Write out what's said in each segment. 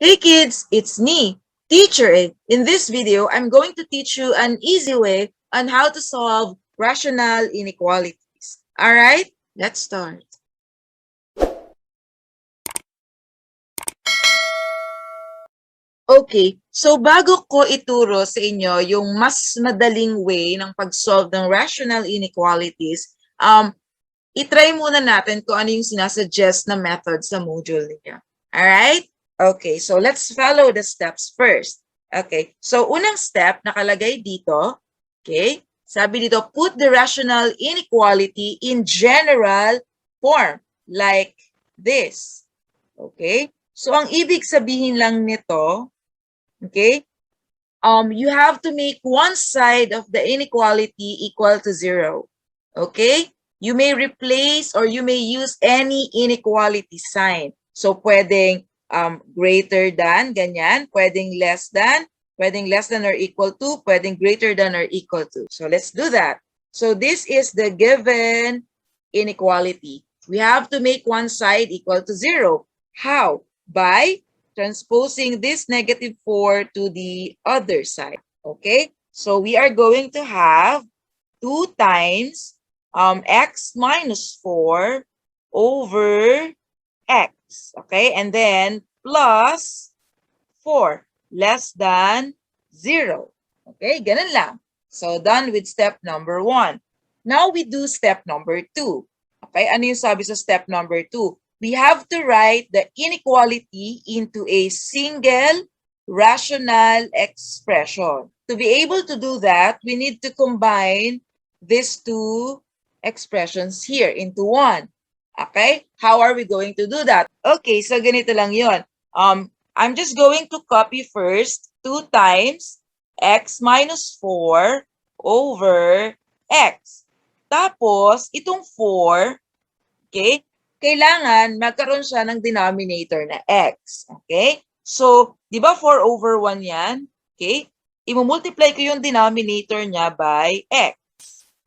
Hey kids, it's me, Teacher Ed. In this video, I'm going to teach you an easy way on how to solve rational inequalities. Alright, let's start. Okay, so bago ko ituro sa inyo yung mas madaling way ng pag-solve ng rational inequalities, itry muna natin kung ano yung sinasuggest na method sa module niya. Alright? Okay, so let's follow the steps first. Okay, so unang step, nakalagay dito, okay, sabi dito, put the rational inequality in general form, like this. Okay, so ang ibig sabihin lang nito, okay, you have to make one side of the inequality equal to 0. Okay, you may replace or you may use any inequality sign. So, pwedeng greater than, ganyan. Pwedeng less than or equal to, pwedeng greater than or equal to. So, let's do that. So, this is the given inequality. We have to make one side equal to 0. How? By transposing this -4 to the other side. Okay? So, we are going to have 2 times x minus 4 over x. Okay? And then plus 4 less than 0. Okay? Ganun lang. So, done with step number 1. Now, we do step number 2. Okay? Ano yung sabi sa step number 2? We have to write the inequality into a single rational expression. To be able to do that, we need to combine these two expressions here into one. Okay? How are we going to do that? Okay, so ganito lang yun. I'm just going to copy first 2 times x minus 4 over x. Tapos, itong 4, okay, kailangan magkaroon siya ng denominator na x. Okay? So, di ba 4 over 1 yan? Okay? I-multiply ko yung denominator niya by x.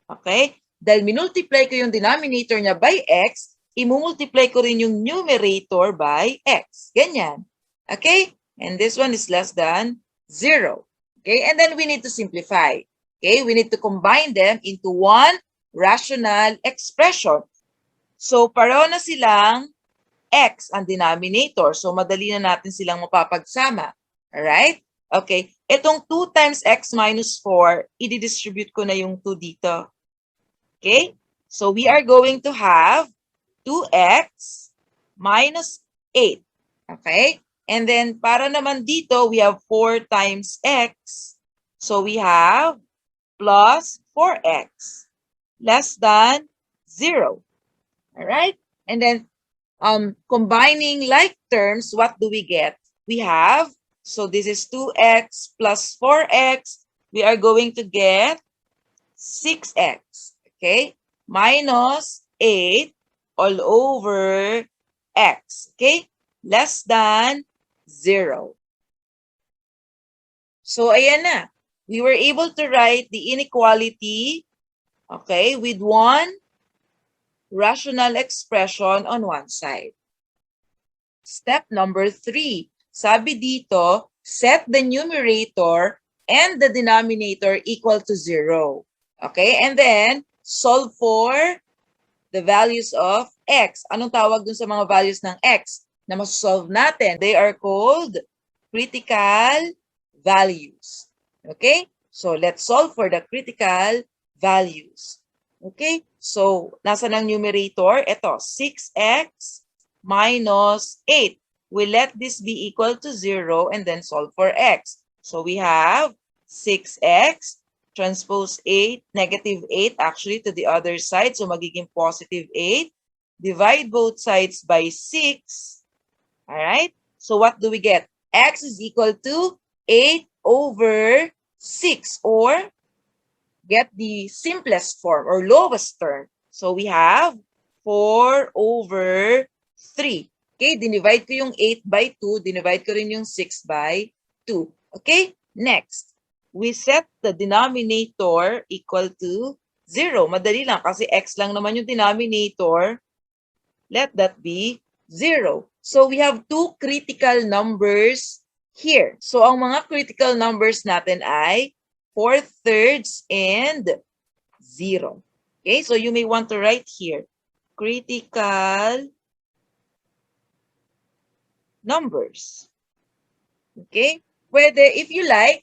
Okay? Dahil minultiply ko yung denominator niya by x, i-multiply ko rin yung numerator by x. Ganyan. Okay? And this one is less than 0. Okay? And then we need to simplify. Okay? We need to combine them into one rational expression. So, pareho na silang x ang denominator. So, madali na natin silang mapapagsama. Alright? Okay. Itong 2 times x minus 4, i-distribute ko na yung 2 dito. Okay? So, we are going to have 2x minus 8. Okay? And then, para naman dito, we have 4 times x. So, we have plus 4x less than 0. Alright? And then, combining like terms, what do we get? We have, so this is 2x plus 4x. We are going to get 6x. Okay? Minus 8 all over x. Okay? Less than 0. So, ayan na. We were able to write the inequality, okay, with one rational expression on one side. Step number 3. Sabi dito, set the numerator and the denominator equal to 0. Okay? And then, solve for the values of x. Anong tawag dun sa mga values ng x na masolve natin? They are called critical values. Okay? So, let's solve for the critical values. Okay? So, nasa ng numerator? Ito, 6x minus 8. We let this be equal to 0 and then solve for x. So, we have 6x transpose 8, negative 8 actually to the other side. So, magiging positive 8. Divide both sides by 6. Alright? So, what do we get? X is equal to 8 over 6, or get the simplest form or lowest term. So, we have 4 over 3. Okay, dinivide ko yung 8 by 2, dinivide ko rin yung 6 by 2. Okay, next. We set the denominator equal to 0. Madali lang kasi x lang naman yung denominator. Let that be 0. So we have two critical numbers here. So ang mga critical numbers natin ay 4/3 and 0. Okay, so you may want to write here, critical numbers. Okay, pwede, if you like,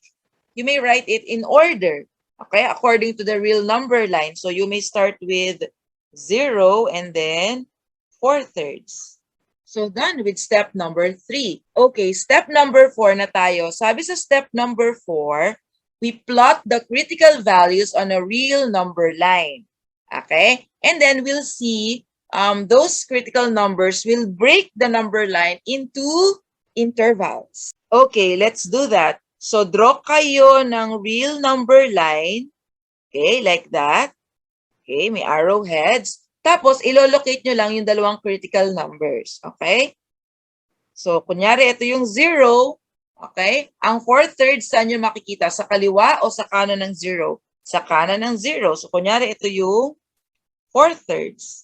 you may write it in order, okay, according to the real number line. So you may start with 0 and then 4/3. So done with step number 3. Okay, step number 4 na tayo. Sabi sa step number 4, we plot the critical values on a real number line. Okay? And then we'll see those critical numbers will break the number line into intervals. Okay, let's do that. So draw kayo ng real number line. Okay, like that. Okay, may arrowheads. Tapos, ilolocate nyo lang yung dalawang critical numbers. Okay? So, kunyari, ito yung 0. Okay? Ang 4/3, saan nyo makikita? Sa kaliwa o sa kanan ng 0? Sa kanan ng 0. So, kunyari, ito yung 4/3.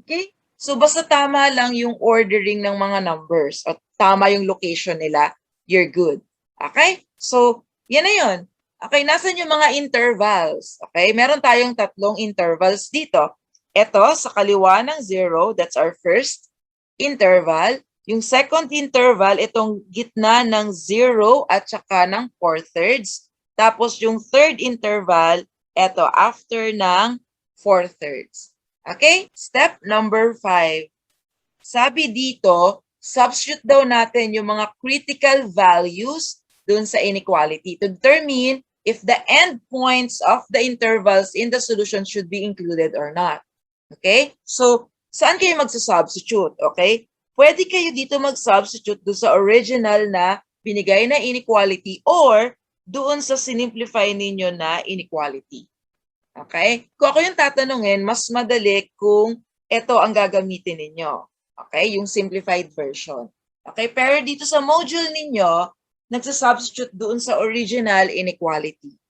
Okay? So, basta tama lang yung ordering ng mga numbers at tama yung location nila, you're good. Okay? So, yan na yun. Okay, nasan yung mga intervals? Okay, meron tayong tatlong intervals dito. Ito, sa kaliwa ng 0, that's our first interval. Yung second interval, itong gitna ng 0 at saka ng 4/3. Tapos yung third interval, ito, after ng 4/3. Okay, step number 5. Sabi dito, substitute daw natin yung mga critical values dun sa inequality to determine if the endpoints of the intervals in the solution should be included or not. Okay? So, saan kayo magsa-substitute? Okay? Pwede kayo dito mag-substitute doon sa original na binigay na inequality or doon sa sinimplify ninyo na inequality. Okay? Kung ako yung tatanungin, mas madali kung ito ang gagamitin ninyo. Okay? Yung simplified version. Okay? Pero dito sa module ninyo, nagsa-substitute doon sa original inequality.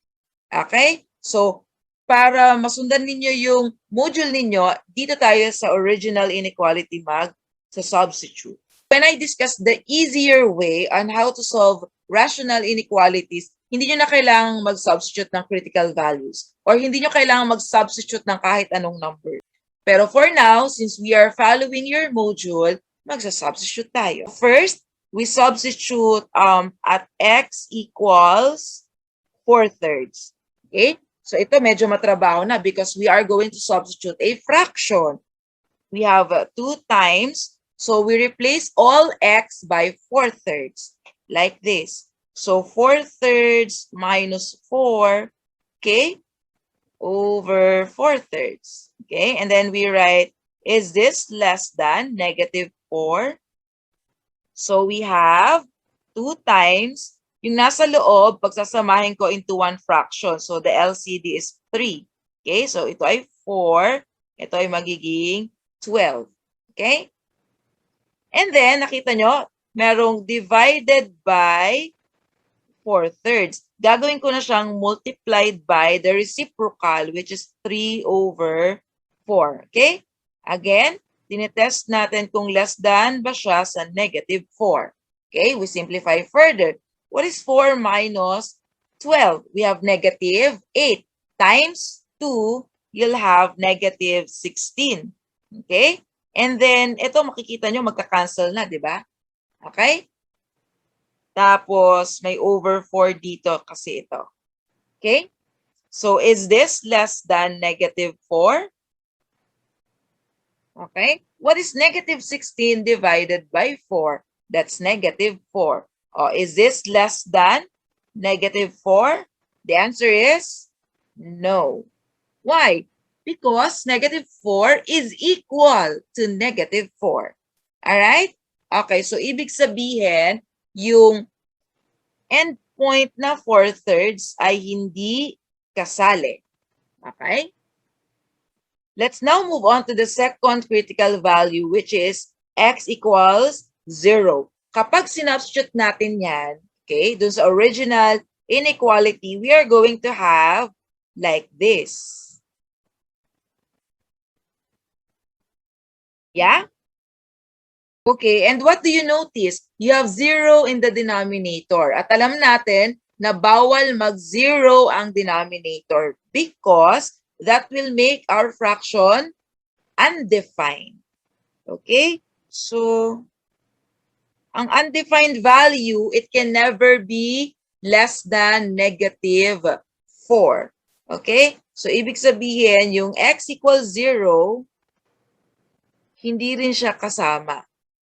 Okay? So, para masundan ninyo yung module ninyo, dito tayo sa original inequality mag-substitute. When I discuss the easier way on how to solve rational inequalities, hindi nyo na kailangang mag-substitute ng critical values or hindi nyo kailangang mag-substitute ng kahit anong number. Pero for now, since we are following your module, magsa-substitute tayo. First, we substitute at x equals 4/3. Okay? So ito medyo matrabaho na because we are going to substitute a fraction. We have 2 times. So we replace all x by 4/3 like this. So 4/3 minus 4, okay, over 4/3. Okay, and then we write, is this less than -4? So we have 2 times. Yung nasa loob, pagsasamahin ko into one fraction. So the LCD is 3. Okay, so ito ay 4. Ito ay magiging 12. Okay? And then, nakita nyo, merong divided by 4/3. Gagawin ko na siyang multiplied by the reciprocal, which is 3 over 4. Okay? Again, tinetest natin kung less than ba siya sa -4. Okay? We simplify further. What is 4 minus 12? We have -8 times 2, you'll have -16. Okay? And then, ito makikita nyo, magka-cancel na, di ba? Okay? Tapos, may over 4 dito kasi ito. Okay? So, is this less than -4? Okay? What is -16 divided by 4? That's -4. Oh, is this less than -4? The answer is no. Why? Because -4 is equal to -4. Alright? Okay, so ibig sabihin, yung endpoint na 4/3 ay hindi kasali. Okay? Let's now move on to the second critical value, which is x equals 0. Kapag sinubstitute natin yan, okay, dun sa original inequality, we are going to have like this. Yeah? Okay, and what do you notice? You have 0 in the denominator. At alam natin na bawal mag-0 ang denominator because that will make our fraction undefined. Okay? So, ang undefined value, it can never be less than negative 4. Okay? So, ibig sabihin, yung x equals 0, hindi rin siya kasama.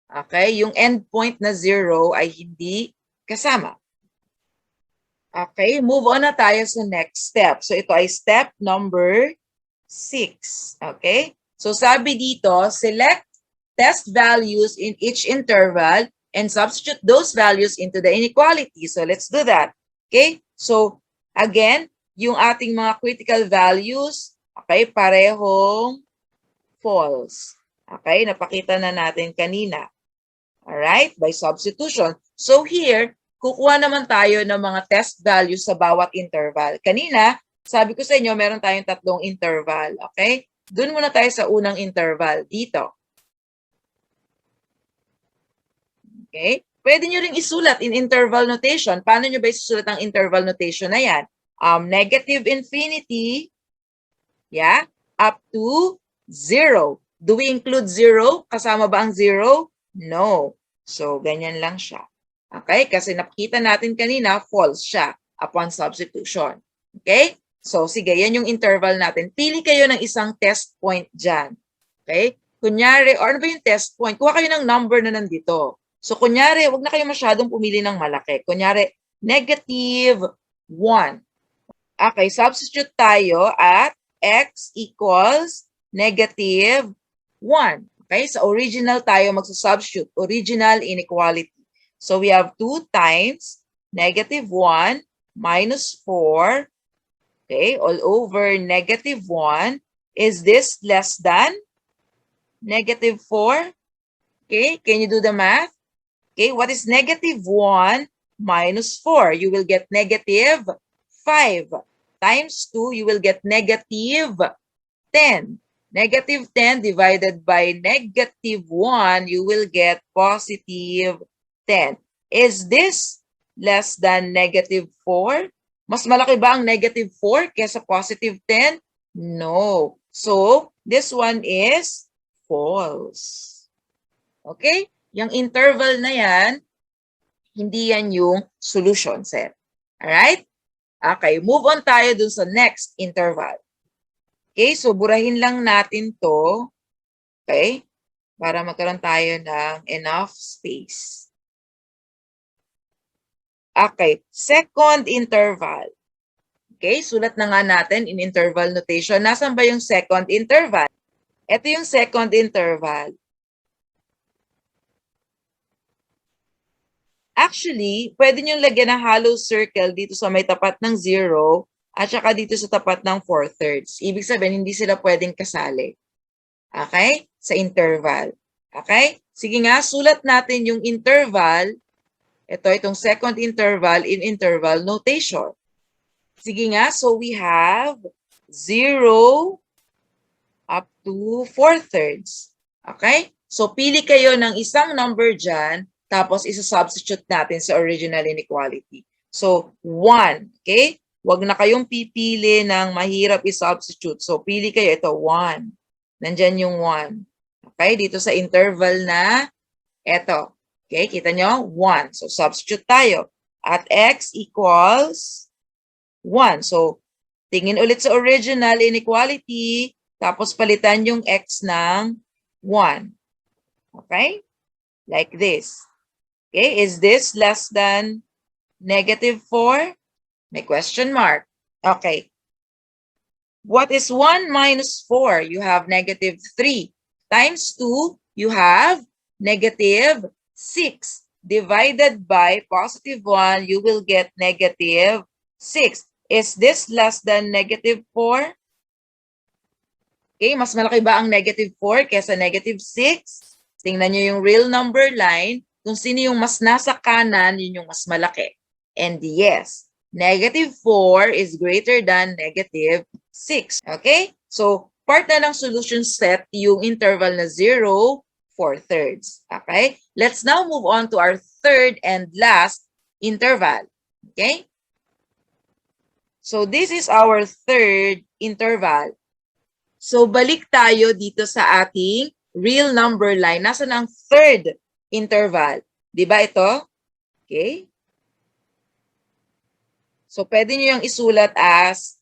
Okay? Yung endpoint na 0 ay hindi kasama. Okay? Move on na tayo sa next step. So, ito ay step number 6. Okay? So, sabi dito, select test values in each interval and substitute those values into the inequality. So, let's do that. Okay? So, again, yung ating mga critical values, okay, parehong false. Okay? Napakita na natin kanina. Alright? By substitution. So, here, kukuha naman tayo ng mga test values sa bawat interval. Kanina, sabi ko sa inyo, meron tayong 3 interval. Okay? Doon muna tayo sa unang interval. Dito. Okay? Pwede nyo ring isulat in interval notation. Paano nyo ba isusulat ang interval notation na yan? Negative infinity, yeah, up to 0. Do we include 0? Kasama ba ang 0? No. So, ganyan lang siya. Okay? Kasi nakita natin kanina, false siya upon substitution. Okay? So, sige, yan yung interval natin. Pili kayo ng isang test point dyan. Okay? Kunyari, or ano ba yung test point? Kuha kayo ng number na nandito. So, kunyari, wag na kayo masyadong pumili ng malaki. Kunyari, negative 1. Okay, substitute tayo at x equals negative 1. Okay, sa original tayo magsusubstitute, original inequality. So, we have 2 times negative 1 minus 4, okay, all over negative 1. Is this less than negative 4? Okay, can you do the math? Okay, what is negative 1 minus 4? You will get negative 5. Times 2, you will get negative 10. Negative 10 divided by negative 1, you will get positive 10. Is this less than negative 4? Mas malaki ba ang negative 4 kesa positive 10? No. So, this one is false. Okay? Yung interval na yan, hindi yan yung solution set. Alright? Okay, move on tayo dun sa next interval. Okay, so burahin lang natin to. Okay? Para magkaroon tayo ng enough space. Okay, second interval. Okay, sulat na nga natin in interval notation. Nasaan ba yung second interval? Ito yung second interval. Actually, pwede nyo lagyan ng hollow circle dito sa may tapat ng 0 at saka dito sa tapat ng 4/3. Ibig sabihin, hindi sila pwedeng kasali. Okay? Sa interval. Okay? Sige nga, sulat natin yung interval. Itong second interval in interval notation. Sige nga, so we have 0 up to 4/3. Okay? So, pili kayo ng isang number dyan, tapos isa-substitute natin sa original inequality. So, 1. Okay? Huwag na kayong pipili ng mahirap i-substitute. So, pili kayo. Ito, 1. Nandyan yung 1. Okay? Dito sa interval na ito. Okay? Kita nyo? 1. So, substitute tayo. At x equals 1. So, tingin ulit sa original inequality, tapos palitan yung x ng 1. Okay? Like this. Okay, is this less than negative 4? May question mark. Okay. What is 1 minus 4? You have negative 3. Times 2, you have negative 6. Divided by positive 1, you will get negative 6. Is this less than negative 4? Okay, mas malaki ba ang negative 4 kesa negative 6? Tingnan nyo yung real number line. Kung sino yung mas nasa kanan, yun yung mas malaki. And yes, negative 4 is greater than negative 6. Okay? So, part na ng solution set yung interval na 0, 4/3. Okay? Let's now move on to our third and last interval. Okay? So this is our third interval. So balik tayo dito sa ating real number line. Nasaan ang third interval? Di ba ito? Okay? So pwede nyo yung isulat as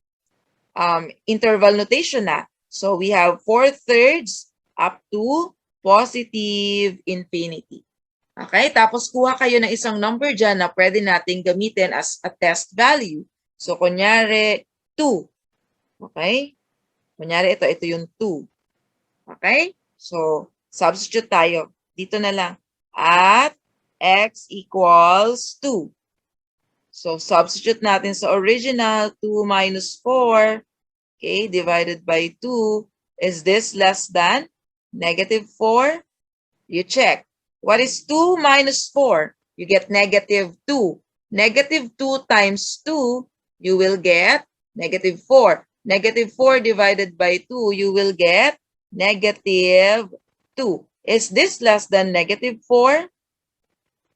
interval notation na. So we have 4/3 up to positive infinity. Okay? Tapos kuha kayo ng isang number dyan na pwede nating gamitin as a test value. So kunyari 2. Okay? Kunyari ito yung 2. Okay? So substitute tayo. Dito na lang. At x equals 2. So substitute natin sa original 2 minus 4. Okay, divided by 2. Is this less than negative 4? You check. What is 2 minus 4? You get negative 2. Negative 2 times 2, you will get negative 4. Negative 4 divided by 2, you will get negative 2. Is this less than negative 4?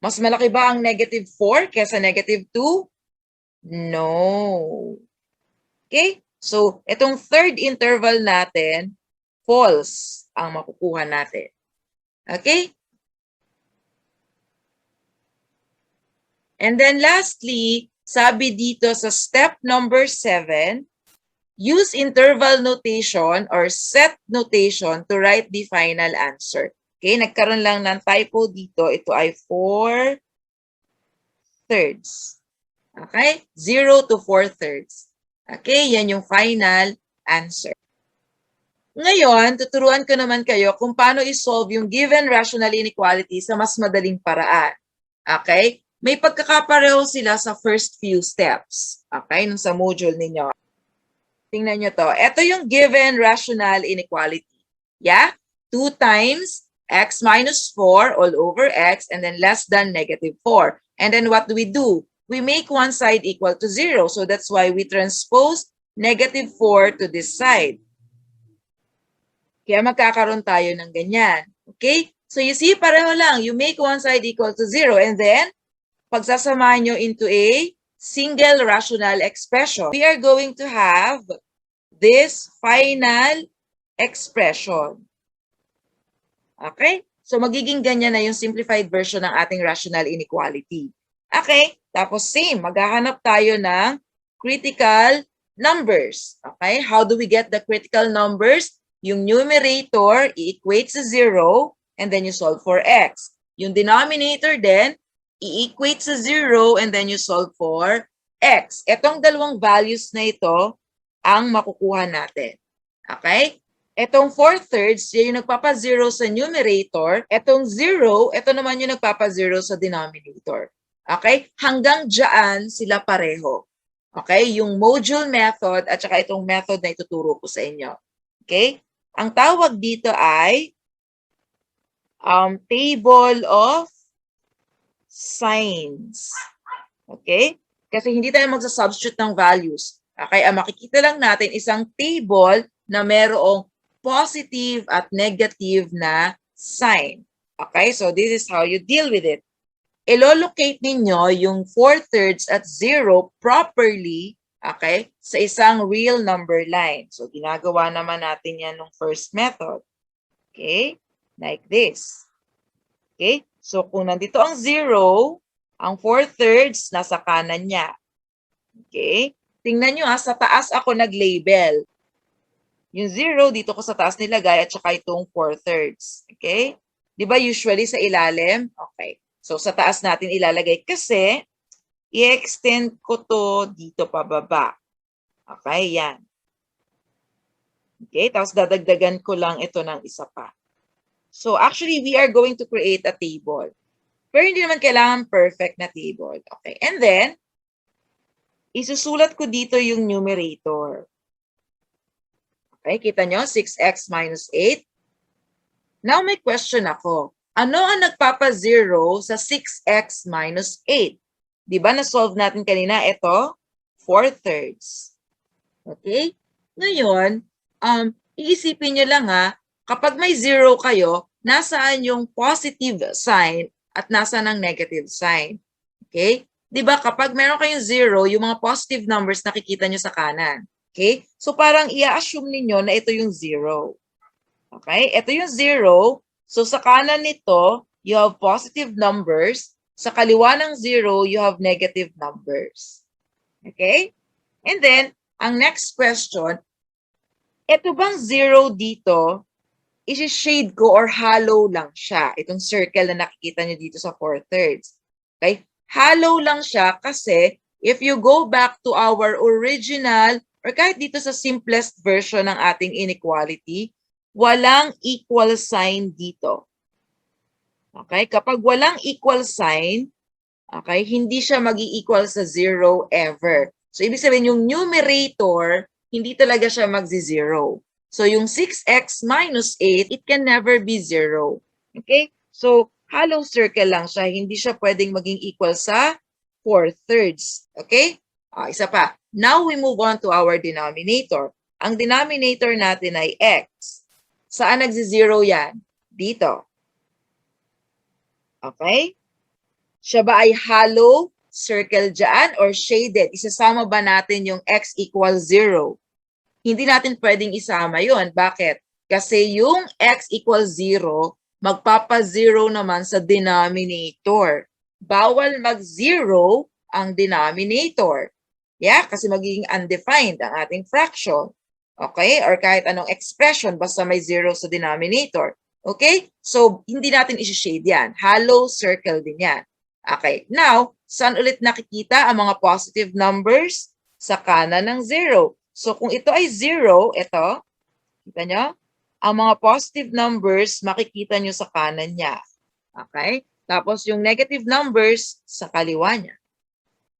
Mas malaki ba ang negative 4 kesa negative 2? No. Okay? So, itong third interval natin, false ang makukuha natin. Okay? And then lastly, sabi dito sa step number 7, use interval notation or set notation to write the final answer. Okay, nagkaroon lang ng typo dito. Ito ay 4/3. Okay, 0 to 4/3. Okay, yan yung final answer. Ngayon, tuturuan ko naman kayo kung paano isolve yung given rational inequality sa mas madaling paraan. Okay? May pagkakapareho sila sa first few steps. Okay? Nung sa module ninyo. Tingnan nyo to. Ito yung given rational inequality. Yeah? 2 times x minus 4 all over x and then less than negative 4. And then what do? We make one side equal to 0. So that's why we transpose negative 4 to this side. Kaya magkakaroon tayo ng ganyan. Okay? So you see, pareho lang. You make one side equal to 0 and then pagsasamahan nyo into a single rational expression. We are going to have this final expression. Okay? So magiging ganyan na yung simplified version ng ating rational inequality. Okay? Tapos same, maghahanap tayo ng critical numbers. Okay? How do we get the critical numbers? Yung numerator, i-equate sa 0, and then you solve for x. Yung denominator din, i-equate sa 0, and then you solve for x. Itong dalawang values na ito, ang makukuha natin. Okay? Itong 4/3, yan yung nagpapa-0 sa numerator. Itong 0, ito naman yung nagpapa-0 sa denominator. Okay? Hanggang dyan sila pareho. Okay? Yung module method at saka itong method na ituturo ko sa inyo. Okay? Ang tawag dito ay table of signs. Okay? Kasi hindi tayo magsasubstitute ng values. Okay? Ang makikita lang natin isang table na merong positive at negative na sign. Okay? So this is how you deal with it. Ilolocate ninyo yung 4/3 at 0 properly, okay, sa isang real number line. So, ginagawa naman natin yan ng first method. Okay? Like this. Okay? So, kung nandito ang 0, ang 4/3 nasa kanan niya. Okay? Tingnan nyo sa taas ako nag-label. Yung 0 dito ko sa taas nilagay at saka itong 4/3. Okay? Di ba usually sa ilalim? Okay. So, sa taas natin ilalagay kasi i-extend ko to dito pababa. Okay, yan. Okay, tapos dadagdagan ko lang ito ng isa pa. So, actually, we are going to create a table. Pero hindi naman kailangan perfect na table. Okay, and then, isusulat ko dito yung numerator. Okay, kita nyo, 6x minus 8. Now, may question ako. Ano ang nagpapa-0 sa 6x minus 8? Di ba na-solve natin kanina? Ito, 4/3. Okay? Ngayon, iisipin nyo lang kapag may 0 kayo, nasaan yung positive sign at nasaan ang negative sign. Okay? Di ba kapag meron kayong 0, yung mga positive numbers nakikita nyo sa kanan. Okay? So parang i-assume ninyo na ito yung 0. Okay? Ito yung 0. So sa kanan nito, you have positive numbers. Sa kaliwa ng 0, you have negative numbers. Okay? And then, ang next question, ito bang 0 dito, isi-shade ko or hollow lang siya? Itong circle na nakikita nyo dito sa 4/3. Okay? Hollow lang siya kasi if you go back to our original or kahit dito sa simplest version ng ating inequality, walang equal sign dito. Okay? Kapag walang equal sign, okay, hindi siya mag-i-equal sa 0 ever. So, ibig sabihin, yung numerator, hindi talaga siya magzi-0. So, yung 6x minus 8, it can never be 0. Okay? So, hollow circle lang siya. Hindi siya pwedeng maging equal sa 4/3. Okay? Isa pa. Now, we move on to our denominator. Ang denominator natin ay x. Saan nagzi-0 yan? Dito. Okay? Siya ba ay hollow circle dyan or shaded? Isasama ba natin yung x equals 0? Hindi natin pwedeng isama yun. Bakit? Kasi yung x equals 0, magpapa-0 naman sa denominator. Bawal mag-0 ang denominator. Yeah? Kasi magiging undefined ang ating fraction. Okay? Or kahit anong expression, basta may 0 sa denominator. Okay? So, hindi natin isi-shade yan. Hollow circle din yan. Okay. Now, saan ulit nakikita ang mga positive numbers? Sa kanan ng 0. So, kung ito ay 0, ito, kita nyo? Ang mga positive numbers, makikita nyo sa kanan niya. Okay? Tapos, yung negative numbers, sa kaliwa niya.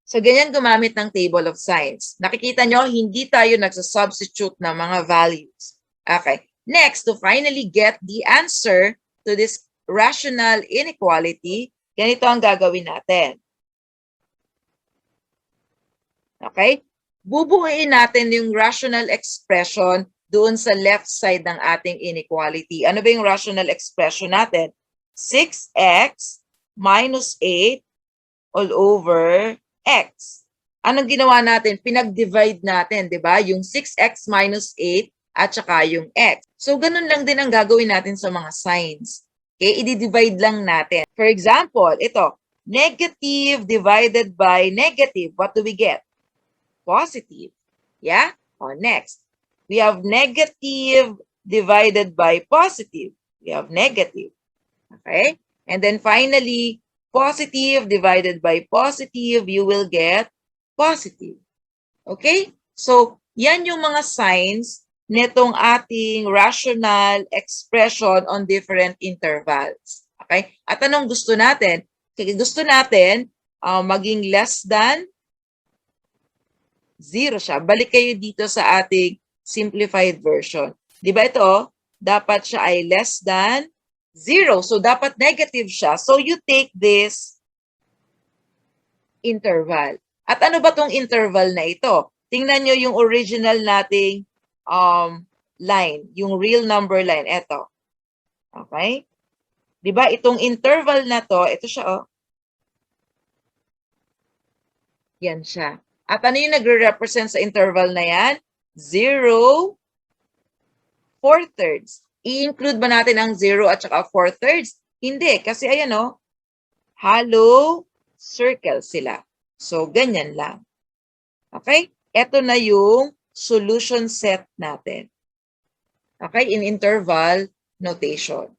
So, ganyan gumamit ng table of signs. Nakikita nyo, hindi tayo nagsasubstitute ng mga values. Okay. Next, to finally get the answer to this rational inequality, ganito ang gagawin natin. Okay? Bubuuin natin yung rational expression doon sa left side ng ating inequality. Ano ba yung rational expression natin? 6x minus 8 all over x. Anong ginawa natin? Pinag-divide natin, di ba? Yung 6x minus 8 at saka yung x. So, ganun lang din ang gagawin natin sa mga signs. Okay? I-divide lang natin. For example, ito, negative divided by negative. What do we get? Positive. Yeah? O, next. We have negative divided by positive. We have negative. Okay? And then finally, positive divided by positive, you will get positive. Okay? So, yan yung mga signs nitong ating rational expression on different intervals. Okay? At anong gusto natin? Gusto natin maging less than 0 siya. Balik kayo dito sa ating simplified version. Di ba ito? Dapat siya ay less than 0. So, dapat negative siya. So, you take this interval. At ano ba tong interval na ito? Tingnan nyo yung original nating line. Yung real number line. Ito. Okay? Diba? Itong interval na to, ito siya, oh. Yan siya. At ano yung nagre-represent sa interval na yan? 0, 4/3. I-include ba natin ang 0 at saka 4/3? Hindi. Kasi ayan, oh. Hollow circle sila. So, ganyan lang. Okay? Ito na yung solution set natin. Okay? In interval notation.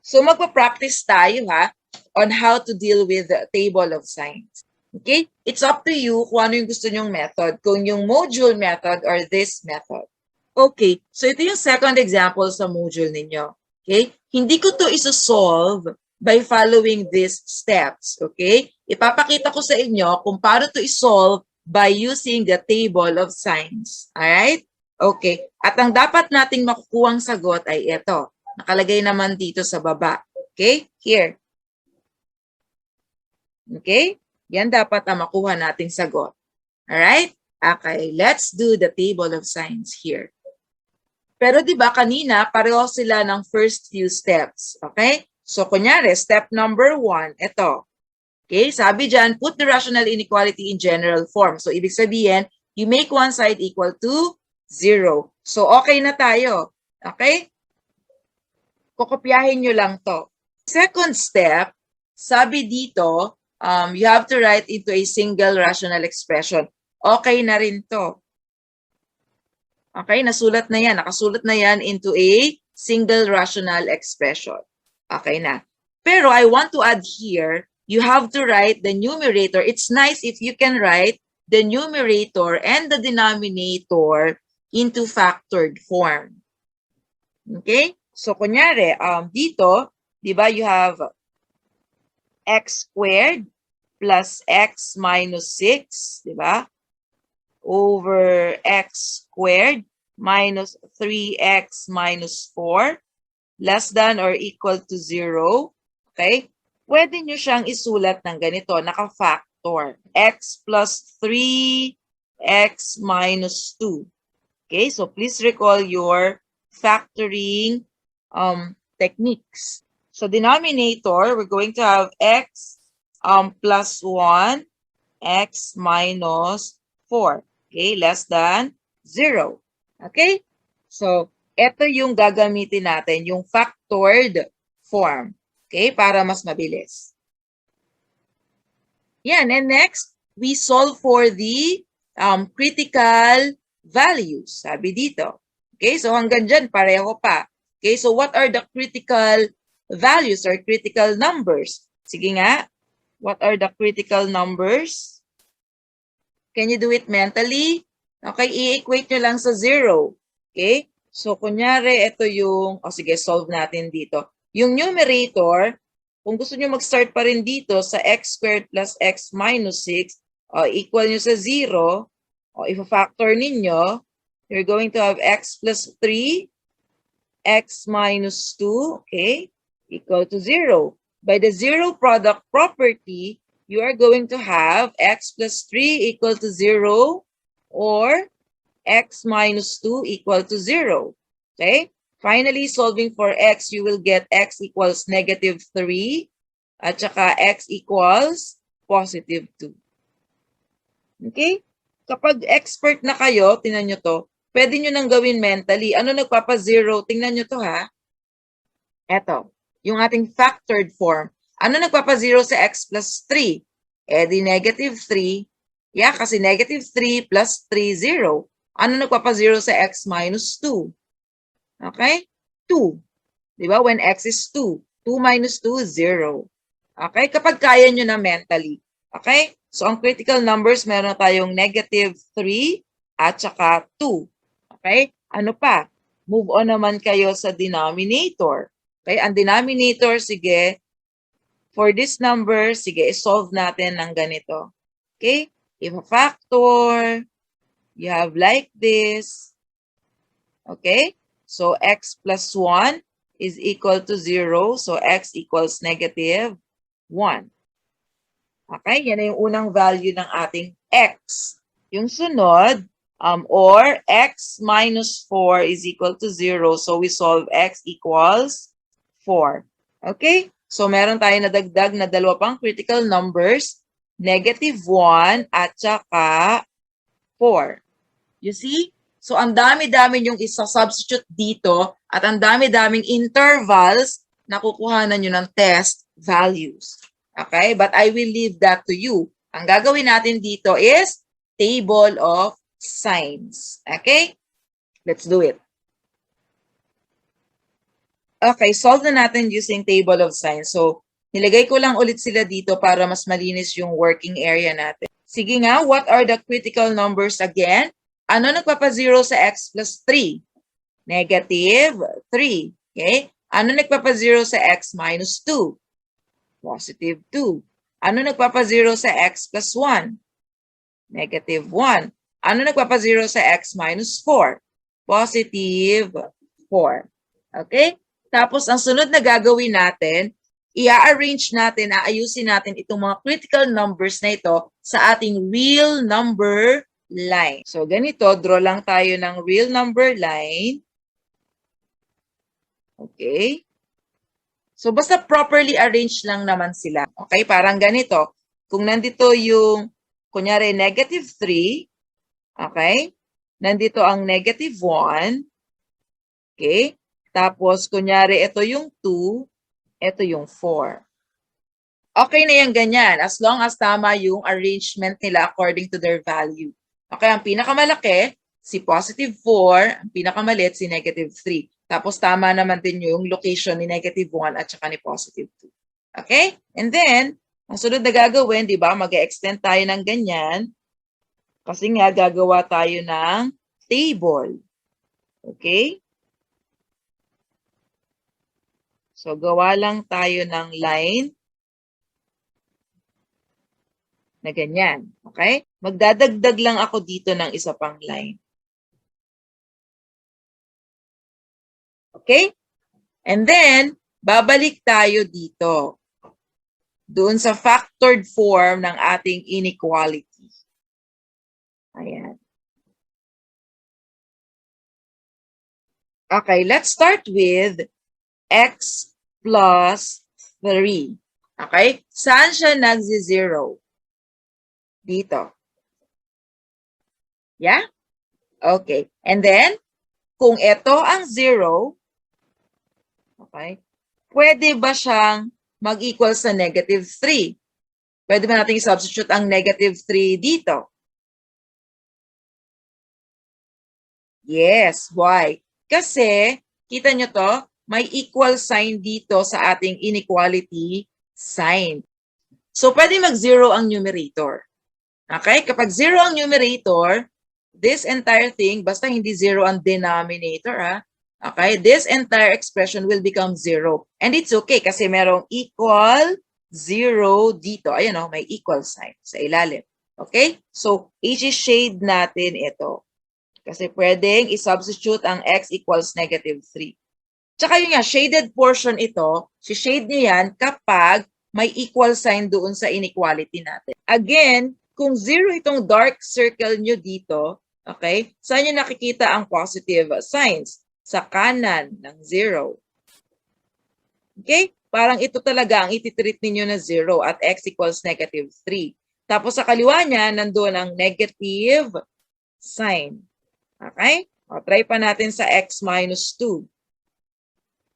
So, magpa-practice tayo ha on how to deal with the table of signs. Okay? It's up to you kung ano yung gusto nyong method. Kung yung module method or this method. Okay. So, ito yung second example sa module ninyo. Okay? Hindi ko to isosolve by following these steps. Okay? Ipapakita ko sa inyo kung paano to isolve by using the table of signs. Alright? Okay. At ang dapat nating makukuhang sagot ay ito. Nakalagay naman dito sa baba. Okay? Here. Okay? Yan dapat ang makuha nating sagot. Alright? Okay. Let's do the table of signs here. Pero di ba kanina, pareho sila ng first few steps. Okay? So, kunyari, step number 1, ito. Okay? Sabi dyan, put the rational inequality in general form. So, ibig sabihin, you make one side equal to 0. So, okay na tayo. Okay? Kokopyahin nyo lang to. Second step, sabi dito, you have to write into a single rational expression. Okay na rin to. Okay, nasulat na yan. Nakasulat na yan into a single rational expression. Okay na. Pero I want to add here, you have to write the numerator. It's nice if you can write the numerator and the denominator into factored form. Okay? So, kunyari, dito, di ba, you have x squared plus x minus 6, di ba? Over x squared minus 3x minus 4 less than or equal to 0. Okay? Pwede nyo siyang isulat ng ganito, naka-factor. X plus 3x minus 2. Okay? So, please recall your factoring techniques. So, denominator, we're going to have x plus 1, x minus 4. Okay, less than 0. Okay? So, ito yung gagamitin natin, yung factored form. Okay, para mas mabilis. Yan, and next, we solve for the critical values. Sabi dito. Okay, so hanggang dyan, pareho pa. Okay, so what are the critical values or critical numbers? Sige nga, what are the critical numbers? Can you do it mentally? Okay, i-equate nyo lang sa 0. Okay? So, kunyari, ito yung, sige, solve natin dito. Yung numerator, kung gusto nyo mag-start pa rin dito sa x squared plus x minus 6, equal nyo sa 0, if-factor ninyo, you're going to have x plus 3, x minus 2, okay, equal to 0. By the zero product property, you are going to have x plus 3 equal to 0 or x minus 2 equal to 0. Okay? Finally, solving for x, you will get x equals negative 3 at saka x equals positive 2. Okay? Kapag expert na kayo, tingnan nyo to, pwede nyo nang gawin mentally. Ano nagpapa-0? Tingnan nyo to ha. Eto, yung ating factored form. Ano nagpapa-0 sa x plus 3? Eh di negative 3. Yeah, kasi negative 3 plus 3, 0. Ano nagpapa-0 sa x minus 2? Okay? 2. Diba? When x is 2. 2 minus 2 is 0. Okay? Kapag kaya nyo na mentally. Okay? So, ang critical numbers, meron tayong negative 3 at saka 2. Okay? Ano pa? Move on naman kayo sa denominator. Okay? Ang denominator, sige, for this number, sige, solve natin ng ganito. Okay? If a factor, you have like this. Okay? So, x plus 1 is equal to 0. So, x equals negative 1. Okay? Yan na yung unang value ng ating x. Yung sunod, or x minus 4 is equal to 0. So, we solve x equals 4. Okay? So, meron tayo nadagdag na dalawa pang critical numbers, negative 1 at saka 4. You see? So, ang dami-dami yung isa-substitute dito at ang dami-daming intervals na kukuhanan nyo ng test values. Okay? But I will leave that to you. Ang gagawin natin dito is table of signs. Okay? Let's do it. Okay, solve na natin using table of signs. So, nilagay ko lang ulit sila dito para mas malinis yung working area natin. Sige nga, what are the critical numbers again? Ano nagpapa-0 sa x plus 3? Negative 3. Okay? Ano nagpapa-0 sa x minus 2? Positive 2. Ano nagpapa-0 sa x plus 1? Negative 1. Ano nagpapa-0 sa x minus 4? Positive 4. Okay? Tapos, ang sunod na gagawin natin, i-arrange natin, aayusin natin itong mga critical numbers na ito sa ating real number line. So, ganito, draw lang tayo ng real number line. Okay? So, basta properly arranged lang naman sila. Okay? Parang ganito. Kung nandito yung, kunyari, negative 3, okay? Nandito ang negative 1, okay? Tapos, kunyari, ito yung 2, ito yung 4. Okay na yan ganyan, as long as tama yung arrangement nila according to their value. Okay, ang pinakamalaki, si positive 4, ang pinakamaliit, si negative 3. Tapos tama naman din yung location ni negative 1 at saka ni positive 2. Okay? And then, ang sunod na gagawin, di ba, mag-extend tayo ng ganyan. Kasi nga, gagawa tayo ng table. Okay? So, gawa lang tayo ng line na ganyan. Okay? Magdadagdag lang ako dito ng isa pang line. Okay? And then, babalik tayo dito. Doon sa factored form ng ating inequality. Ayan. Okay, let's start with x plus 3. Okay? Saan siya nagzi-zero? Dito. Yeah? Okay. And then, kung ito ang 0, okay, pwede ba siyang mag-equal sa negative 3? Pwede ba natin i-substitute ang negative 3 dito? Yes. Why? Kasi, kita nyo to, may equal sign dito sa ating inequality sign. So, pwede mag-0 ang numerator. Okay? Kapag 0 ang numerator, this entire thing, basta hindi 0 ang denominator, okay? This entire expression will become 0. And it's okay kasi merong equal 0 dito. Ayan o, may equal sign sa ilalim. Okay? So, i-shade natin ito. Kasi pwedeng i-substitute ang x equals negative 3. Tsaka yun nga, shaded portion ito, si-shade niyo yan kapag may equal sign doon sa inequality natin. Again, kung 0 itong dark circle nyo dito, okay, saan nyo nakikita ang positive signs? Sa kanan ng 0. Okay? Parang ito talaga ang ititreat ninyo na 0 at x equals negative 3. Tapos sa kaliwa niya, nandun ang negative sign. Okay? O, try pa natin sa x minus 2.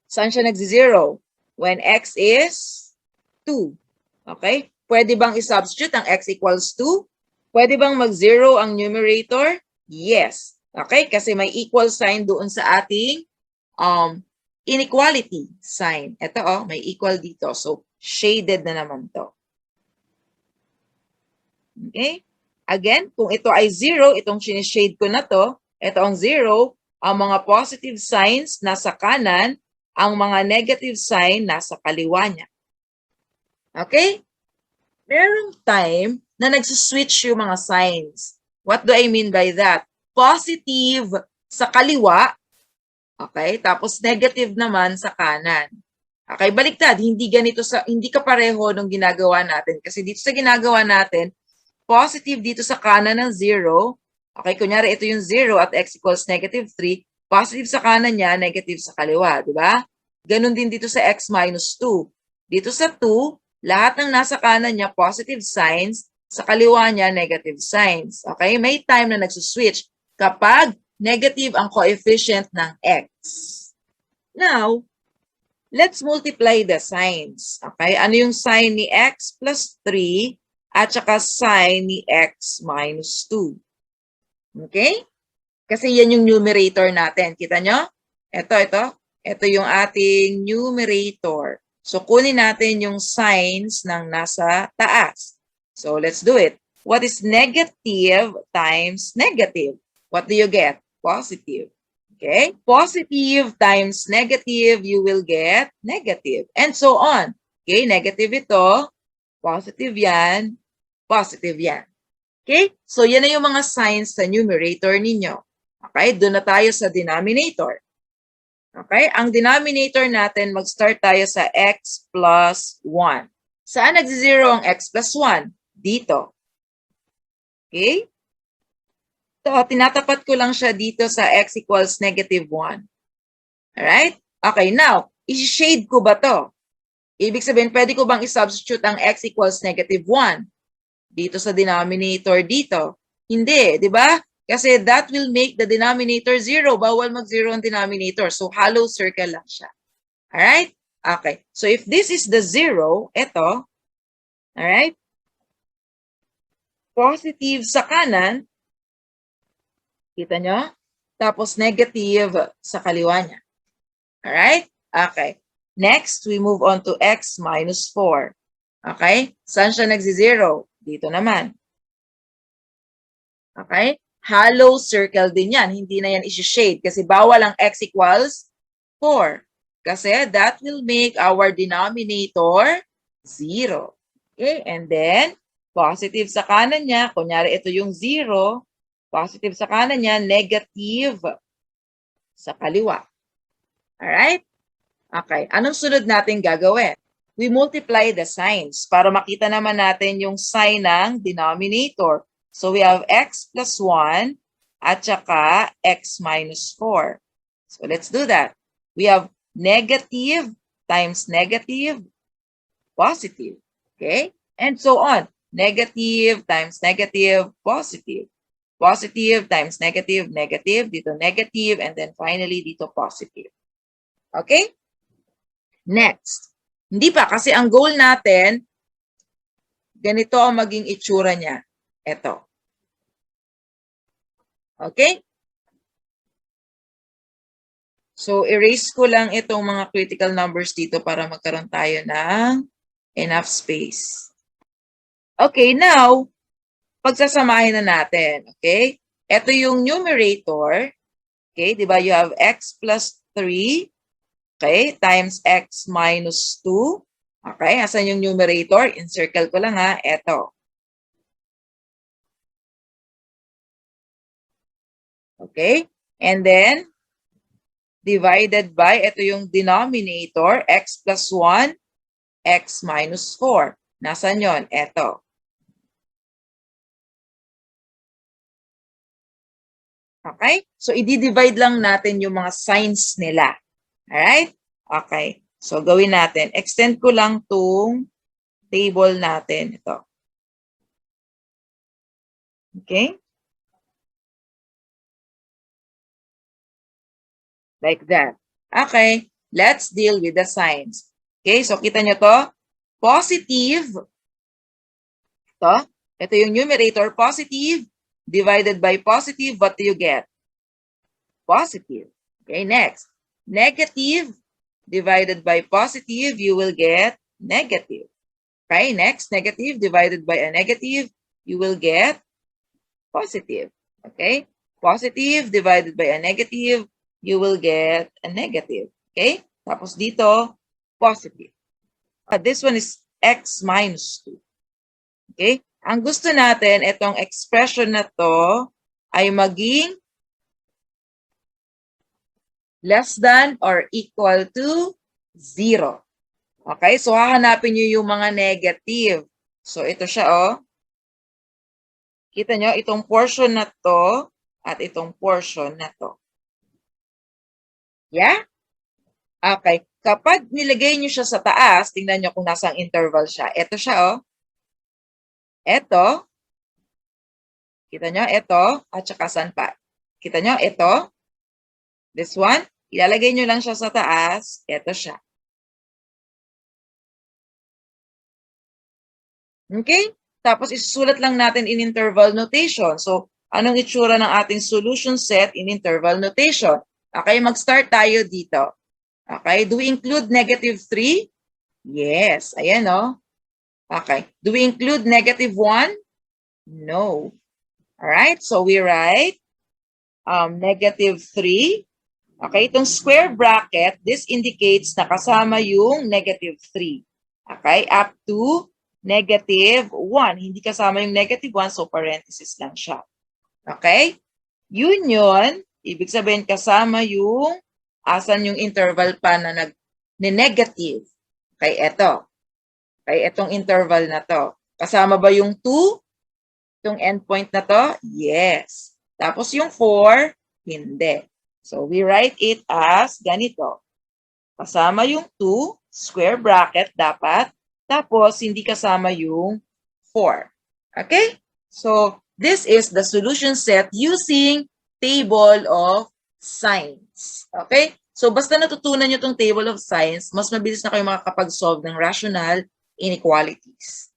Saan siya nagzi-0? When x is 2. Okay? Pwede bang i-substitute ang x equals 2? Pwede bang mag-0 ang numerator? Yes. Okay? Kasi may equal sign doon sa ating inequality sign. Ito, may equal dito. So, shaded na naman to. Okay? Again, kung ito ay 0, itong sinishade ko na to, ito ang 0, ang mga positive signs nasa kanan, ang mga negative sign nasa kaliwa niya. Okay? Merong time na nagsuswitch yung mga signs. What do I mean by that? Positive sa kaliwa, okay? Tapos negative naman sa kanan. Okay, baliktad, hindi kapareho nung ginagawa natin. Kasi dito sa ginagawa natin, positive dito sa kanan ng 0. Okay, kunyari ito yung 0 at x equals negative 3. Positive sa kanan niya, negative sa kaliwa, di ba? Ganon din dito sa x minus 2. Dito sa 2, lahat ng nasa kanan niya, positive signs. Sa kaliwa niya, negative signs. Okay, may time na nagsuswitch kapag negative ang coefficient ng x. Now, let's multiply the signs. Okay, ano yung sign ni x plus 3 at saka sign ni x minus 2? Okay? Kasi yan yung numerator natin. Kita nyo? Ito. Ito yung ating numerator. So, kunin natin yung signs ng nasa taas. So, let's do it. What is negative times negative? What do you get? Positive. Okay? Positive times negative, you will get negative. And so on. Okay? Negative ito. Positive yan. Positive yan. Okay? So, yan na yung mga signs sa numerator ninyo. Okay? Doon na tayo sa denominator. Okay? Ang denominator natin, mag-start tayo sa x plus 1. Saan nag-0 ang x plus 1? Dito. Okay? So, tinatapat ko lang siya dito sa x equals negative 1. Alright? Okay, now, i-shade ko ba to? Ibig sabihin, pwede ko bang i-substitute ang x equals -1 dito sa denominator dito? Hindi, di ba? Kasi that will make the denominator 0. Bawal mag-0 ang denominator. So, hollow circle lang siya. Alright? Okay. So, if this is the 0, ito, alright? Positive sa kanan, kita nyo? Tapos negative sa kaliwa niya. Alright? Okay. Next, we move on to x minus 4. Okay? Saan siya nagsi-0? Dito naman. Okay? Hollow circle din yan. Hindi na yan isi-shade kasi bawal ang x equals 4. Kasi that will make our denominator 0. Okay? And then, positive sa kanan niya. Kunyari, ito yung 0. Positive sa kanan niya, negative sa kaliwa. Alright? Okay. Anong sunod natin gagawin? We multiply the signs para makita naman natin yung sign ng denominator. So, we have x plus 1 at saka x minus 4. So, let's do that. We have negative times negative, positive. Okay? And so on. Negative times negative, positive. Positive times negative, negative. Dito negative. And then finally, dito positive. Okay? Next. Hindi pa, kasi ang goal natin, ganito ang maging itsura niya. Ito. Okay? So, erase ko lang itong mga critical numbers dito para magkaroon tayo ng enough space. Okay, now, pagsasamahin na natin. Okay? Ito yung numerator. Okay, di ba? You have x plus 3. Okay, times x minus 2. Okay, asan yung numerator? Encircle ko lang ha. Ito. Okay, and then, divided by, ito yung denominator, x plus 1, x minus 4. Nasaan yon? Ito. Okay, so i-divide lang natin yung mga signs nila. Alright? Okay. So, gawin natin. Extend ko lang tong table natin. Ito. Okay? Like that. Okay. Let's deal with the signs. Okay? So, kita nyo to? Positive. Ito. Ito yung numerator. Positive divided by positive. What do you get? Positive. Okay, next. Negative divided by positive, you will get negative. Okay, next, negative divided by a negative, you will get positive. Okay, positive divided by a negative, you will get a negative. Okay, tapos dito, positive. This one is x minus 2. Okay, ang gusto natin, itong expression na to ay maging less than or equal to 0. Okay? So, hahanapin nyo yung mga negative. So, ito siya, oh. Kita nyo, itong portion na to at itong portion na to. Yeah? Okay. Kapag nilagay nyo siya sa taas, tingnan nyo kung nasang interval siya. Ito siya, oh. Ito. Kita nyo, ito. At saka saan pa? Kita nyo, ito. This one, ilalagay nyo lang siya sa taas. Ito siya. Okay? Tapos isusulat lang natin in interval notation. So, anong itsura ng ating solution set in interval notation? Okay, mag-start tayo dito. Okay, do we include negative 3? Yes, ayan o. Okay, do we include negative 1? No. Alright, so we write negative 3. Okay, itong square bracket, this indicates na kasama yung negative 3. Okay, up to negative 1. Hindi kasama yung negative 1, so parenthesis lang siya. Okay? Union, ibig sabihin kasama yung asan yung interval pa na negative. Okay, eto. Okay, etong interval na to. Kasama ba yung 2? Itong endpoint na to? Yes. Tapos yung 4, hindi. So, we write it as ganito. Kasama yung 2, square bracket dapat. Tapos, hindi kasama yung 4. Okay? So, this is the solution set using table of signs. Okay? So, basta natutunan nyo itong table of signs, mas mabilis na kayo makakapag-solve ng rational inequalities.